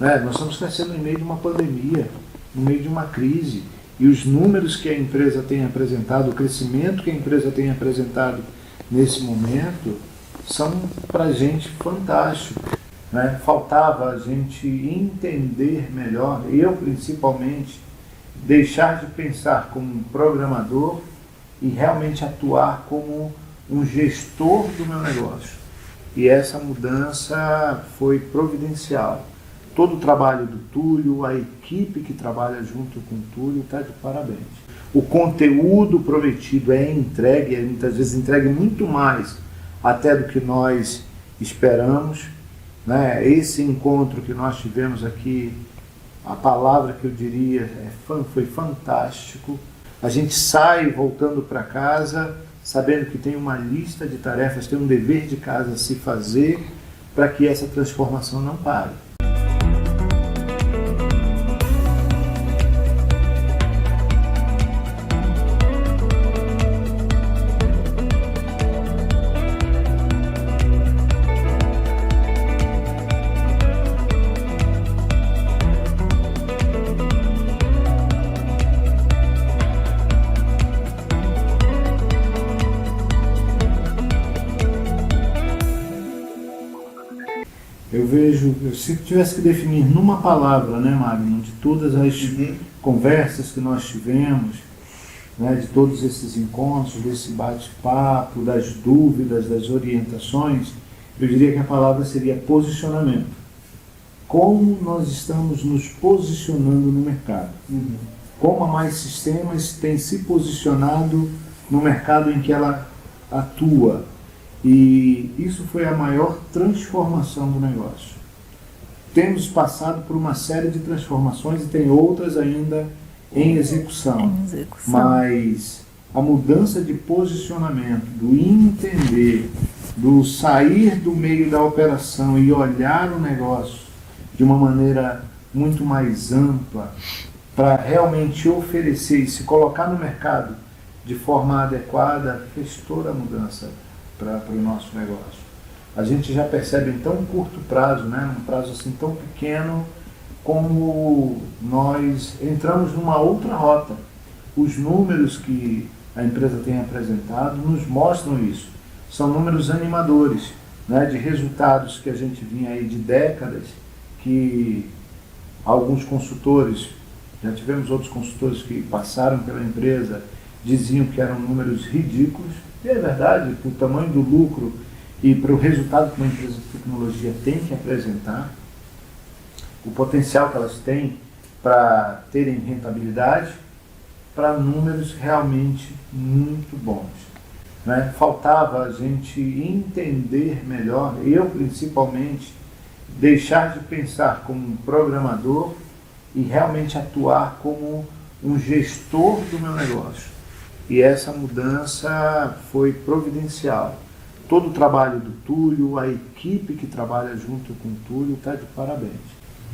né? Nós estamos crescendo em meio de uma pandemia, no meio de uma crise, e os números que a empresa tem apresentado, o crescimento que a empresa tem apresentado nesse momento, são para a gente fantástico, né? Faltava a gente entender melhor, eu principalmente, deixar de pensar como um programador e realmente atuar como um gestor do meu negócio. E essa mudança foi providencial. Todo o trabalho do Túlio, a equipe que trabalha junto com o Túlio está de parabéns. O conteúdo prometido é entregue, é muitas vezes entregue muito mais até do que nós esperamos, né? Esse encontro que nós tivemos aqui, a palavra que eu diria foi fantástico. A gente sai voltando para casa sabendo que tem uma lista de tarefas, tem um dever de casa a se fazer para que essa transformação não pare. Eu vejo, se tivesse que definir numa palavra, né, Magno, de todas as conversas que nós tivemos, né, de todos esses encontros, desse bate-papo, das dúvidas, das orientações, eu diria que a palavra seria posicionamento. Como nós estamos nos posicionando no mercado. Como a Mais Sistemas tem se posicionado no mercado em que ela atua. E isso foi a maior transformação do negócio. Temos passado por uma série de transformações e tem outras ainda em execução. Mas a mudança de posicionamento, do entender, do sair do meio da operação e olhar o negócio de uma maneira muito mais ampla, para realmente oferecer e se colocar no mercado de forma adequada, fez toda a mudança para o nosso negócio. A gente já percebe em tão curto prazo, né, um prazo assim tão pequeno, como nós entramos numa outra rota. Os números que a empresa tem apresentado nos mostram isso. São números animadores, né, de resultados que a gente vinha aí de décadas, que alguns consultores, já tivemos outros consultores que passaram pela empresa, diziam que eram números ridículos. E é verdade, para o tamanho do lucro e para o resultado que uma empresa de tecnologia tem que apresentar, o potencial que elas têm para terem rentabilidade, para números realmente muito bons, né? Faltava a gente entender melhor, eu principalmente, deixar de pensar como um programador e realmente atuar como um gestor do meu negócio. E essa mudança foi providencial. Todo o trabalho do Túlio, a equipe que trabalha junto com o Túlio está de parabéns.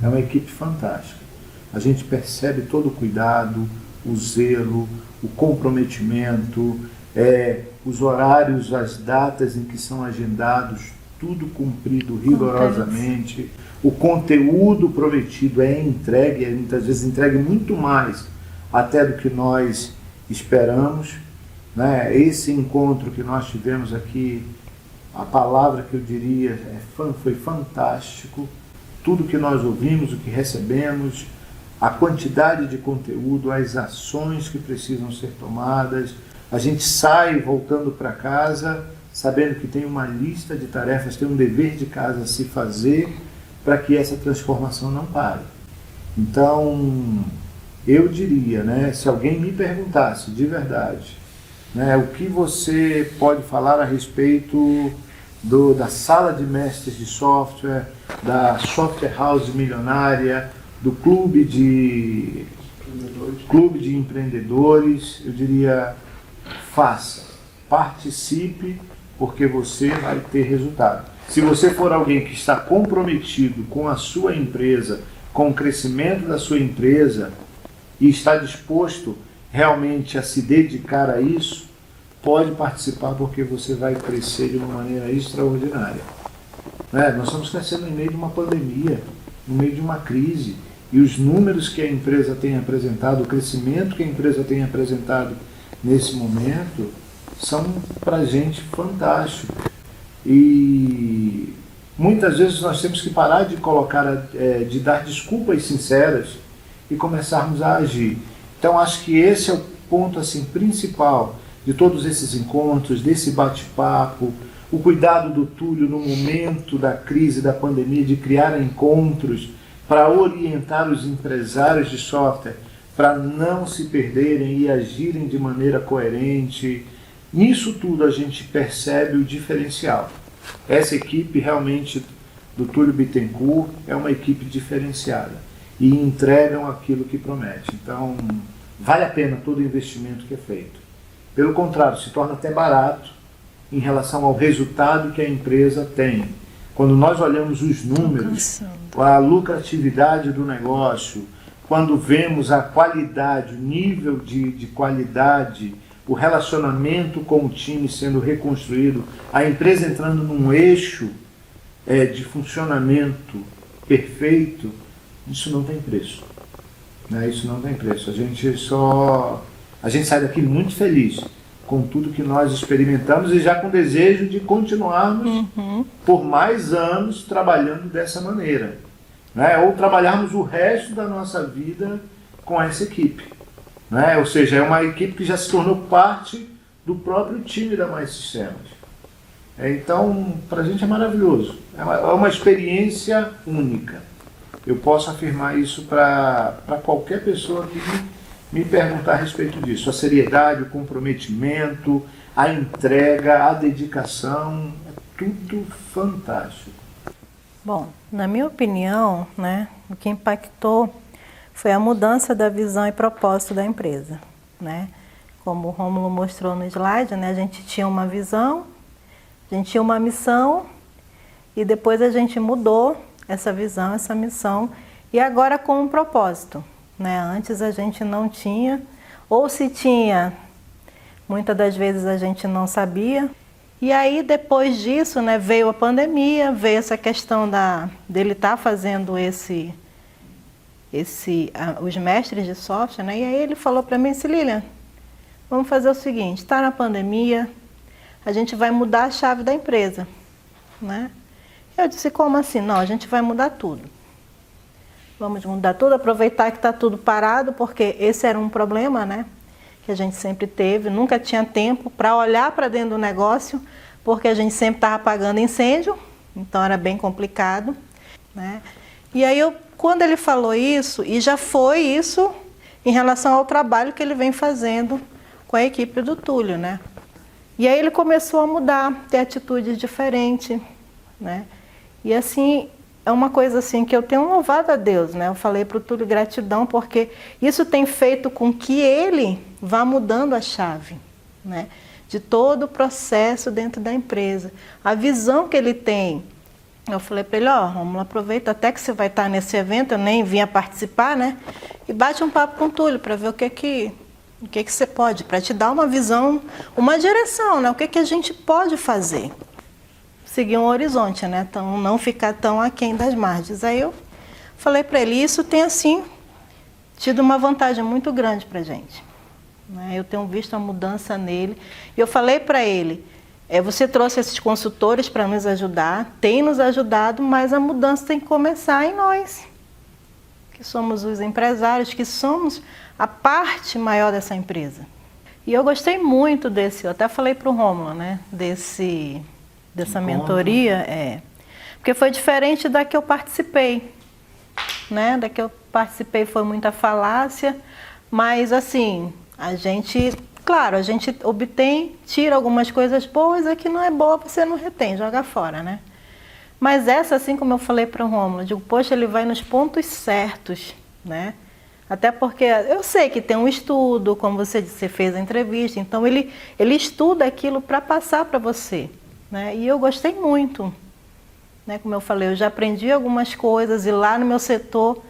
É uma equipe fantástica. A gente percebe todo o cuidado, o zelo, o comprometimento, os horários, as datas em que são agendados, tudo cumprido rigorosamente. O conteúdo prometido é entregue, muitas vezes entregue muito mais até do que nós esperamos, né? Esse encontro que nós tivemos aqui, a palavra que eu diria foi fantástico. Tudo que nós ouvimos, o que recebemos, a quantidade de conteúdo, as ações que precisam ser tomadas. A gente sai voltando para casa sabendo que tem uma lista de tarefas, tem um dever de casa a se fazer para que essa transformação não pare. Então, eu diria, né, se alguém me perguntasse de verdade, né, o que você pode falar a respeito da sala de mestres de software, da software house milionária, do clube de empreendedores, eu diria, faça, participe, porque você vai ter resultado. Se você for alguém que está comprometido com a sua empresa, com o crescimento da sua empresa, e está disposto realmente a se dedicar a isso, pode participar, porque você vai crescer de uma maneira extraordinária. Nós estamos crescendo em meio de uma pandemia, no meio de uma crise. E os números que a empresa tem apresentado, o crescimento que a empresa tem apresentado nesse momento, são para a gente fantásticos. E muitas vezes nós temos que parar de de dar desculpas sinceras e começarmos a agir. Então acho que esse é o ponto assim, principal de todos esses encontros, desse bate-papo, o cuidado do Túlio no momento da crise, da pandemia, de criar encontros para orientar os empresários de software para não se perderem e agirem de maneira coerente. Nisso tudo a gente percebe o diferencial. Essa equipe realmente do Túlio Bittencourt é uma equipe diferenciada e entregam aquilo que promete. Então, vale a pena todo o investimento que é feito. Pelo contrário, se torna até barato em relação ao resultado que a empresa tem. Quando nós olhamos os números, a lucratividade do negócio, quando vemos a qualidade, o nível de qualidade, o relacionamento com o time sendo reconstruído, a empresa entrando num eixo de funcionamento perfeito, isso não tem preço. Né? Isso não tem preço. A gente sai daqui muito feliz com tudo que nós experimentamos e já com desejo de continuarmos por mais anos trabalhando dessa maneira. Né? Ou trabalharmos o resto da nossa vida com essa equipe. Né? Ou seja, é uma equipe que já se tornou parte do próprio time da Mais Sistemas. Então, para a gente é maravilhoso. É uma experiência única. Eu posso afirmar isso para qualquer pessoa que me perguntar a respeito disso. A seriedade, o comprometimento, a entrega, a dedicação, é tudo fantástico. Bom, na minha opinião, né, o que impactou foi a mudança da visão e propósito da empresa. Né? Como o Rômulo mostrou no slide, né, a gente tinha uma visão, a gente tinha uma missão e depois a gente mudou essa visão, essa missão e agora com um propósito. Né? Antes a gente não tinha, ou se tinha, muitas das vezes a gente não sabia. E aí depois disso, né, veio a pandemia, veio essa questão dele estar fazendo os mestres de software, né? E aí ele falou para mim, Lilian, vamos fazer o seguinte, está na pandemia, a gente vai mudar a chave da empresa. Né? Eu disse, como assim? Não, a gente vai mudar tudo. Vamos mudar tudo, aproveitar que está tudo parado, porque esse era um problema, né? Que a gente sempre teve, nunca tinha tempo para olhar para dentro do negócio, porque a gente sempre estava apagando incêndio, então era bem complicado. Né? E aí, quando ele falou isso, e já foi isso em relação ao trabalho que ele vem fazendo com a equipe do Túlio, né? E aí ele começou a mudar, ter atitudes diferentes, né? E assim, é uma coisa assim que eu tenho louvado a Deus, né? Eu falei para o Túlio gratidão, porque isso tem feito com que ele vá mudando a chave, né? De todo o processo dentro da empresa. A visão que ele tem. Eu falei para ele, vamos aproveita até que você vai estar nesse evento, eu nem vinha participar, né? E bate um papo com o Túlio para ver o que você pode, para te dar uma visão, uma direção, né? O que a gente pode fazer. Seguir um horizonte, né? Então, não ficar tão aquém das margens. Aí eu falei para ele, isso tem assim tido uma vantagem muito grande para a gente. Né? Eu tenho visto a mudança nele. E eu falei para ele, você trouxe esses consultores para nos ajudar, tem nos ajudado, mas a mudança tem que começar em nós, que somos os empresários, que somos a parte maior dessa empresa. E eu gostei muito eu até falei para o Rômulo, né? Dessa mentoria, porque foi diferente da que eu participei, né? Da que eu participei foi muita falácia, mas assim, a gente obtém, tira algumas coisas boas, a que não é boa você não retém, joga fora, né? Mas essa, assim como eu falei para o Rômulo, eu digo, poxa, ele vai nos pontos certos, né? Até porque eu sei que tem um estudo, como você disse, você fez a entrevista, então ele estuda aquilo para passar para você. Né? E eu gostei muito, né? Como eu falei, eu já aprendi algumas coisas e lá no meu setor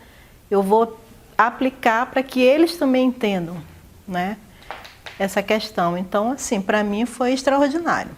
eu vou aplicar para que eles também entendam, né? Essa questão. Então, assim, para mim foi extraordinário.